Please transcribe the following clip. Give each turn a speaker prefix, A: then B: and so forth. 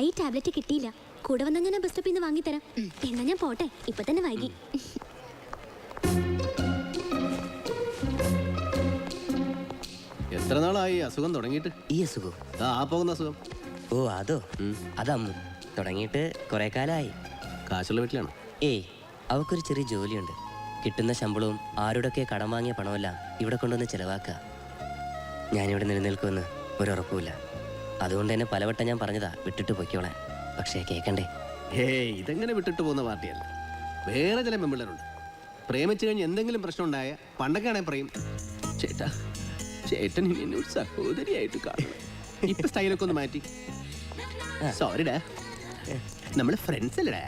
A: ഈ ടാബ്ലറ്റ് കിട്ടിയില്ല. കൂടെ വന്നാൽ ഞാൻ ബസ് സ്റ്റോപ്പിൽ നിന്ന് വാങ്ങിത്തരാം. എന്നാ ഞാൻ പോട്ടെ, ഇപ്പൊ തന്നെ വൈകി.
B: എത്ര നാളായി അസുഖം തുടങ്ങിയിട്ട്?
C: ഈ അസുഖം?
B: ആ പോകുന്ന അസുഖം.
C: ഓ അതോ, അതമ്മു തുടങ്ങിയിട്ട് കുറെ കാലമായി.
B: കാശുള്ള വീട്ടിലാണ്?
C: ഏയ്, അവക്കൊരു ചെറിയ ജോലിയുണ്ട്. കിട്ടുന്ന ശമ്പളവും ആരോടൊക്കെ കടം വാങ്ങിയ പണമെല്ലാം ഇവിടെ കൊണ്ടുവന്ന് ചിലവാക്കുക. ഞാനിവിടെ നിലനിൽക്കുമെന്ന് ഒരുറപ്പുമില്ല. അതുകൊണ്ട് തന്നെ പലവട്ടം ഞാൻ പറഞ്ഞതാ വിട്ടിട്ട് പൊയ്ക്കോളാൻ. പക്ഷേ കേൾക്കണ്ടേ.
B: ഇതെങ്ങനെ വിട്ടിട്ട് പോകുന്ന പാർട്ടിയല്ല. വേറെ ചില പെമ്പിള്ളേരുണ്ട്, പ്രേമിച്ചു കഴിഞ്ഞ് എന്തെങ്കിലും പ്രശ്നം ഉണ്ടായ പണ്ടൊക്കെ ആണെങ്കിൽ പറയും, ചേട്ടാ ചേട്ടൻ ഇനി എന്നെ ഒരു സഹോദരിയായിട്ട് കാണണം. ഇപ്പൊ സ്റ്റൈലൊക്കെ ഒന്ന് മാറ്റി, സോറിഡാ നമ്മൾ ഫ്രണ്ട്സ് അല്ലടാ.